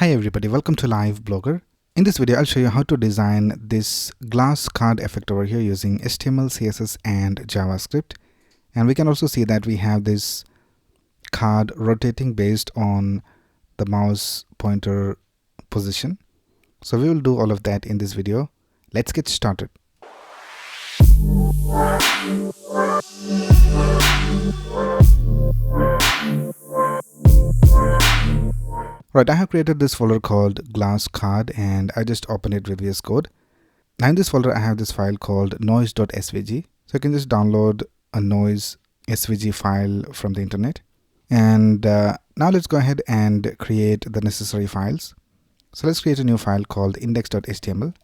Hi everybody, welcome to Live Blogger. In this video, I'll show you how to design this glass card effect over here using HTML, CSS and JavaScript. And we can also see that we have this card rotating based on the mouse pointer position. So we will do all of that in this video. Let's get started. Right, I have created this folder called glass card and I just open it with VS Code. Now in this folder I have this file called noise.svg. So you can just download a noise svg file from the internet. And now let's go ahead and create the necessary files. So let's create a new file called index.html.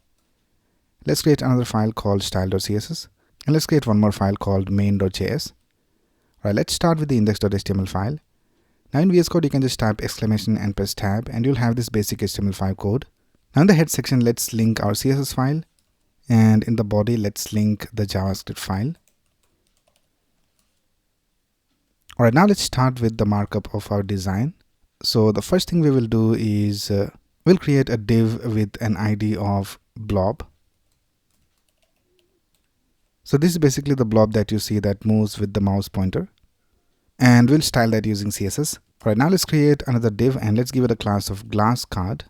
Let's create another file called style.css. And let's create one more file called main.js. Right, let's start with the index.html file. Now in VS Code, you can just type exclamation and press tab and you'll have this basic HTML5 code. Now in the head section, let's link our CSS file. And in the body, let's link the JavaScript file. Alright, now let's start with the markup of our design. So the first thing we will do is we'll create a div with an ID of Blob. So this is basically the blob that you see that moves with the mouse pointer. And we'll style that using CSS. Alright, now let's create another div and let's give it a class of glass card.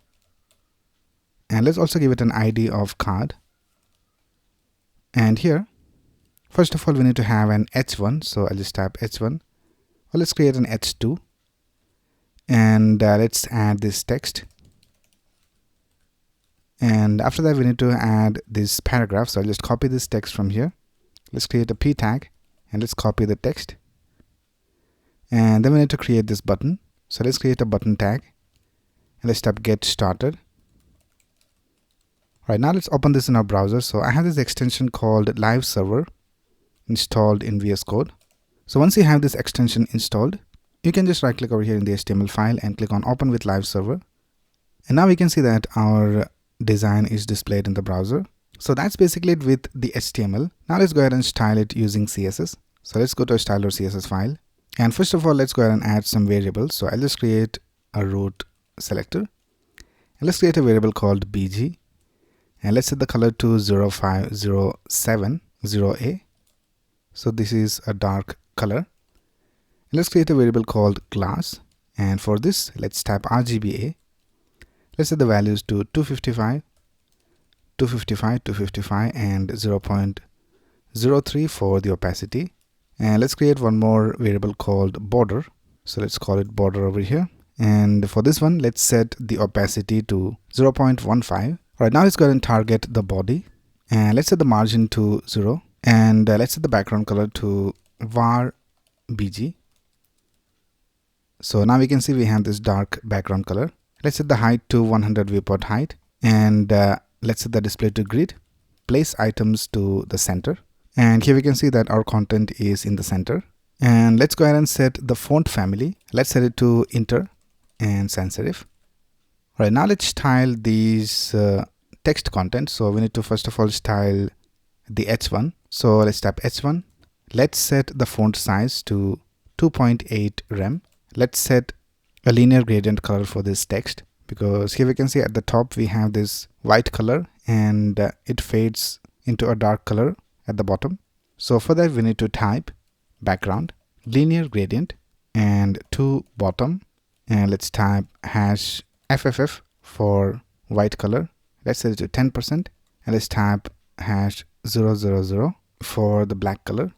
And let's also give it an ID of card. And here, first of all, we need to have an h1. So I'll just type h1. Well, let's create an h2. And let's add this text. And after that, we need to add this paragraph. So I'll just copy this text from here. Let's create a p tag and let's copy the text. And then we need to create this button. So let's create a button tag and let's type get started. Right, now let's open this in our browser. So I have this extension called live server installed in VS Code. So once you have this extension installed, you can just right click over here in the HTML file and click on open with live server. And now we can see that our design is displayed in the browser. So that's basically it with the HTML. Now let's go ahead and style it using CSS. So let's go to a style.css file. And first of all, let's go ahead and add some variables. So I'll just create a root selector. And let's create a variable called bg. And let's set the color to 05070A. So this is a dark color. And let's create a variable called glass. And for this, let's type RGBA. Let's set the values to 255, 255, 255, and 0.03 for the opacity. And let's create one more variable called border. So let's call it border over here. And for this one, let's set the opacity to 0.15. Alright, now let's go ahead and target the body. And let's set the margin to 0. And let's set the background color to var bg. So now we can see we have this dark background color. Let's set the height to 100 viewport height. And let's set the display to grid. Place items to the center. And here we can see that our content is in the center. And let's go ahead and set the font family. Let's set it to Inter and sans serif. Alright, now let's style these text content. So we need to first of all style the h1. So let's type h1. Let's set the font size to 2.8 rem. Let's set a linear gradient color for this text, because here we can see at the top we have this white color and it fades into a dark color at the bottom. So for that we need to type background linear gradient and to bottom, and let's type hash FFF for white color. Let's set it to 10%, and let's type hash 000 for the black color.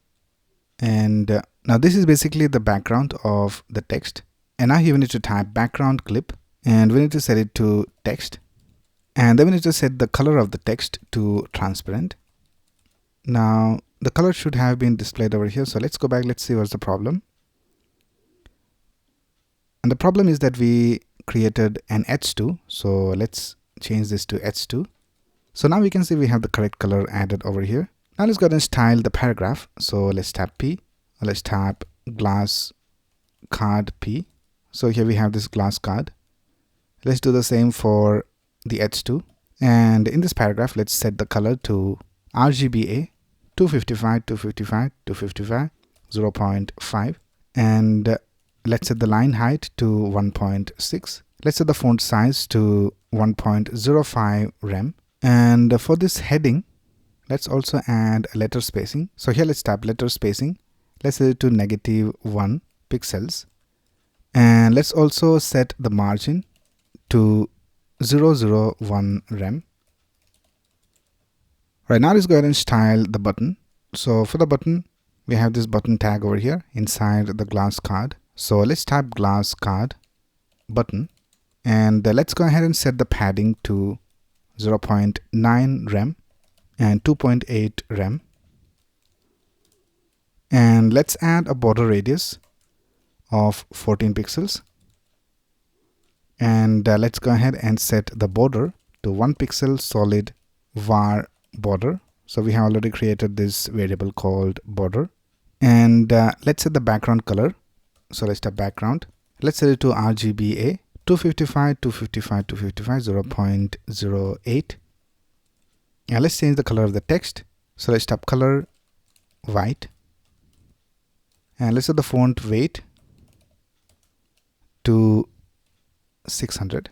And now this is basically the background of the text. And now here we need to type background clip and we need to set it to text. And then we need to set the color of the text to transparent. Now the color should have been displayed over here. So let's go back. Let's see what's the problem. And the problem is that we created an h2. So let's change this to h2. So now we can see we have the correct color added over here. Now let's go ahead and style the paragraph. So let's tap P. Let's tap glass card P. So here we have this glass card. Let's do the same for the h2. And in this paragraph, let's set the color to RGBA 255, 255, 255, 0.5. And let's set the line height to 1.6. Let's set the font size to 1.05 rem. And for this heading, let's also add a letter spacing. So here let's tap letter spacing. Let's set it to -1 pixels. And let's also set the margin to 001 rem. Right now, let's go ahead and style the button. So for the button, we have this button tag over here inside the glass card. So let's type glass card button, and let's go ahead and set the padding to 0.9 rem and 2.8 rem. And let's add a border radius of 14 pixels. And let's go ahead and set the border to 1 pixel solid var border. So we have already created this variable called border. And let's set the background color. So let's type background. Let's set it to RGBA 255, 255, 255, 0.08. And let's change the color of the text. So let's type color white. And let's set the font weight to 600.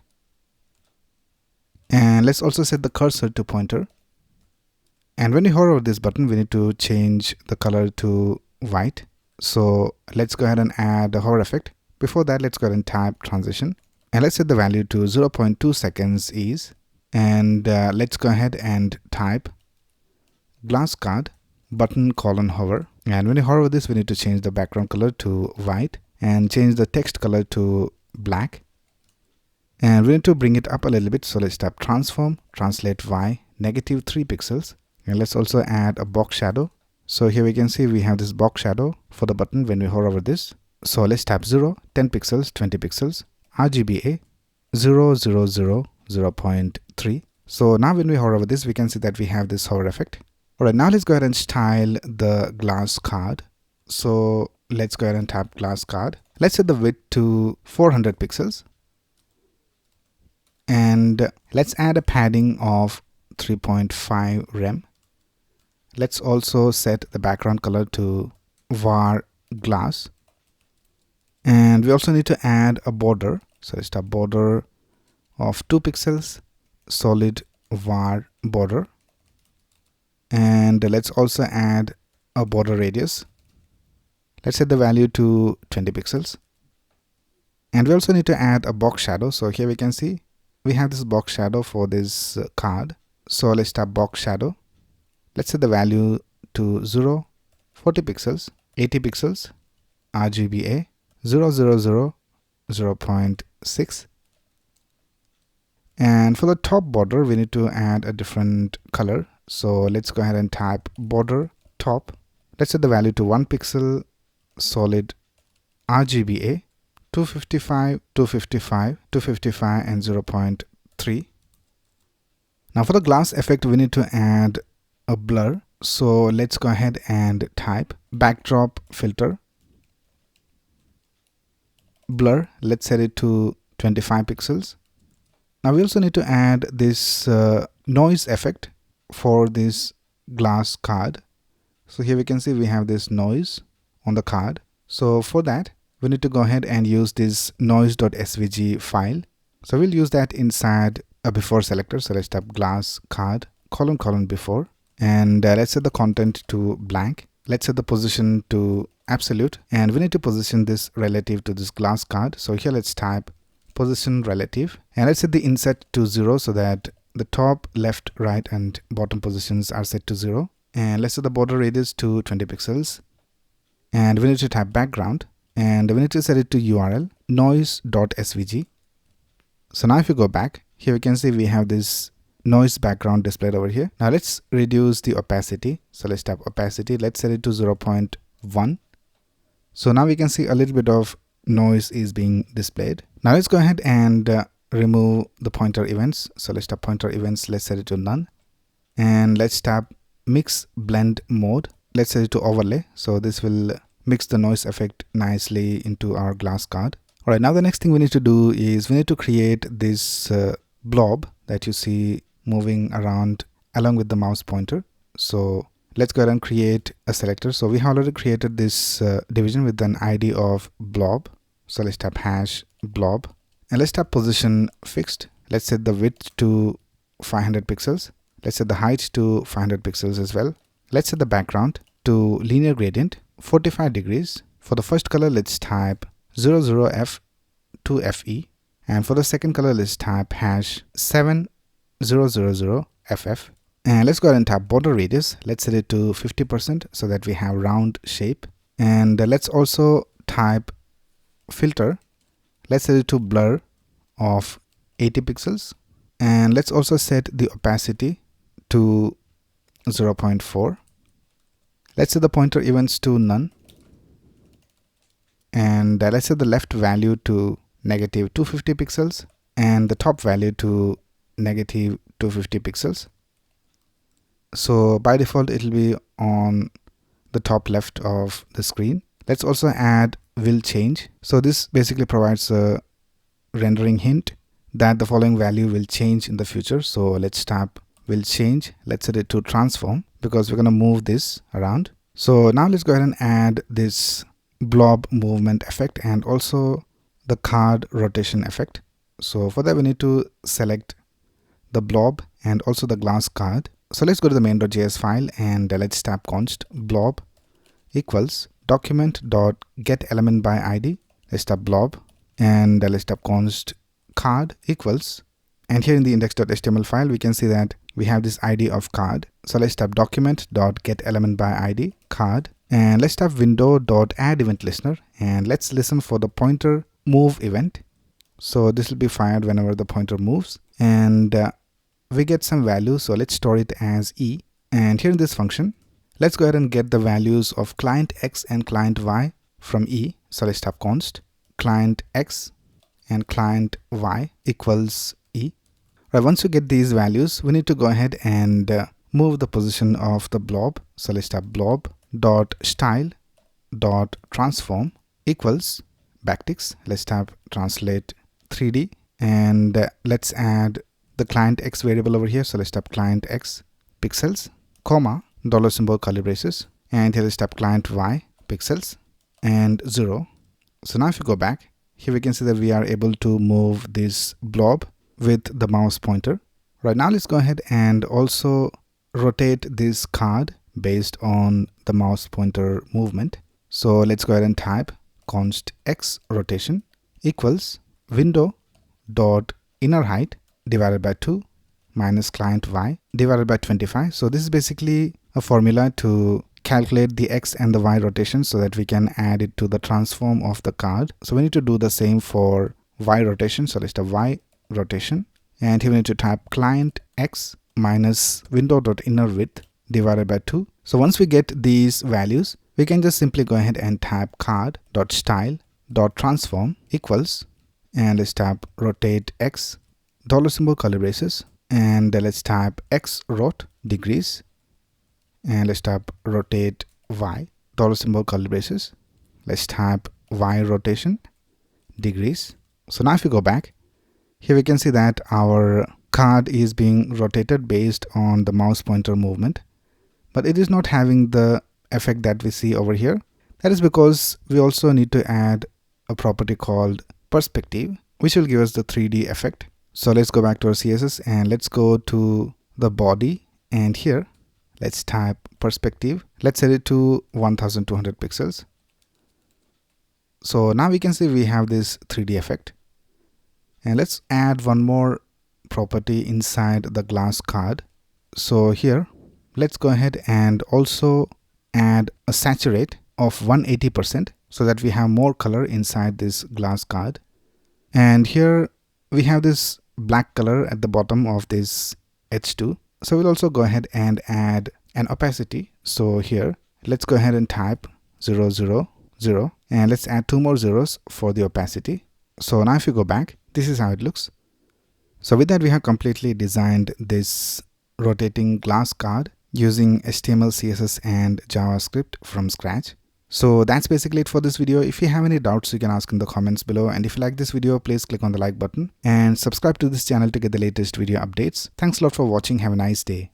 And let's also set the cursor to pointer. And when you hover over this button, we need to change the color to white. So let's go ahead and add a hover effect. Before that, let's go ahead and type transition. And let's set the value to 0.2 seconds ease. And let's go ahead and type glass card button colon hover. And when you hover over this, we need to change the background color to white and change the text color to black. And we need to bring it up a little bit. So let's type transform, translate y, -3 pixels. And let's also add a box shadow. So here we can see we have this box shadow for the button when we hover over this. So let's type 0, 10 pixels, 20 pixels, RGBA 000 0.3. So now when we hover over this, we can see that we have this hover effect. Alright, now let's go ahead and style the glass card. So let's go ahead and tap glass card. Let's set the width to 400 pixels. And let's add a padding of 3.5 rem. Let's also set the background color to var glass. And we also need to add a border. So let's type border of 2 pixels, solid var border. And let's also add a border radius. Let's set the value to 20 pixels. And we also need to add a box shadow. So here we can see we have this box shadow for this card. So let's type box shadow. Let's set the value to 0, 40 pixels, 80 pixels, RGBA 000 0.6. And for the top border, we need to add a different color. So let's go ahead and type border top. Let's set the value to 1 pixel solid RGBA 255, 255, 255 and 0.3. Now for the glass effect, we need to add a blur. So let's go ahead and type backdrop filter blur. Let's set it to 25 pixels. Now we also need to add this noise effect for this glass card. So here we can see we have this noise on the card. So for that, we need to go ahead and use this noise.svg file. So we'll use that inside a before selector. So let's type glass card colon before. And let's set the content to blank. Let's set the position to absolute. And we need to position this relative to this glass card. So here let's type position relative. And let's set the inset to 0 so that the top, left, right, and bottom positions are set to 0. And let's set the border radius to 20 pixels. And we need to type background. And we need to set it to URL noise.svg. So now if you go back, here we can see we have this noise background displayed over here. Now let's reduce the opacity. So let's type opacity. Let's set it to 0.1. So now we can see a little bit of noise is being displayed. Now let's go ahead and remove the pointer events. So let's tap pointer events. Let's set it to none. And let's tap mix blend mode. Let's set it to overlay. So this will mix the noise effect nicely into our glass card. Alright, now the next thing we need to do is we need to create this blob that you see moving around along with the mouse pointer. So let's go ahead and create a selector. So we have already created this division with an ID of blob. So let's type hash blob. And let's tap position fixed. Let's set the width to 500 pixels. Let's set the height to 500 pixels as well. Let's set the background to linear gradient 45 degrees. For the first color, let's type 00F to FE. And for the second color, let's type hash 7000FF. And let's go ahead and tap border radius. Let's set it to 50% so that we have round shape. And let's also type filter. Let's set it to blur of 80 pixels. And let's also set the opacity to 0.4. Let's set the pointer events to none. And let's set the left value to negative 250 pixels and the top value to negative 250 pixels. So by default, it will be on the top left of the screen. Let's also add will change. So this basically provides a rendering hint that the following value will change in the future. So let's tap will change. Let's set it to transform because we're going to move this around. So now let's go ahead and add this blob movement effect and also the card rotation effect. So for that, we need to select the blob and also the glass card. So let's go to the main.js file and let's tap const blob equals document.getElementById. Let's tap blob and let's tap const card equals, and here in the index.html file we can see that we have this id of card. So let's tap document.getElementById card, and let's tap window.addEventListener, and let's listen for the pointer move event. So this will be fired whenever the pointer moves, and we get some value. So let's store it as e, and here in this function let's go ahead and get the values of client x and client y from e. So let's tap const client x and client y equals e. Right, once you get these values, we need to go ahead and move the position of the blob. So let's tap blob.style.transform equals backticks. Let's tap translate 3D, and let's add the client x variable over here. So let's tap client x pixels, comma, dollar symbol curly braces, and here let's tap client y pixels and 0. So now if you go back, here we can see that we are able to move this blob with the mouse pointer. Right, now let's go ahead and also rotate this card based on the mouse pointer movement. So let's go ahead and type const x rotation equals window.inner height divided by 2 minus client y divided by 25. So this is basically a formula to calculate the x and the y rotation so that we can add it to the transform of the card. So we need to do the same for y rotation. So let's type y rotation, and here we need to type client x minus window.inner width divided by 2. So once we get these values, we can just simply go ahead and type card.style.transform equals, and let's type rotate x dollar symbol curly braces, and let's type x rot degrees, and let's type rotate y dollar symbol curly braces. Let's type y rotation degrees. So now if we go back, here we can see that our card is being rotated based on the mouse pointer movement, but it is not having the effect that we see over here. That is because we also need to add a property called perspective, which will give us the 3D effect. So let's go back to our CSS and let's go to the body, and here let's type perspective. Let's set it to 1200 pixels. So now we can see we have this 3D effect. And let's add one more property inside the glass card. So here, let's go ahead and also add a saturate of 180% so that we have more color inside this glass card. And here we have this black color at the bottom of this H2. So we'll also go ahead and add an opacity. So here, let's go ahead and type 0, 0, 0, and let's add 2 more zeros for the opacity. So now if you go back, this is how it looks. So with that, we have completely designed this rotating glass card using HTML, CSS, and JavaScript from scratch. So that's basically it for this video. If you have any doubts, you can ask in the comments below. And if you like this video, please click on the like button and subscribe to this channel to get the latest video updates. Thanks a lot for watching. Have a nice day.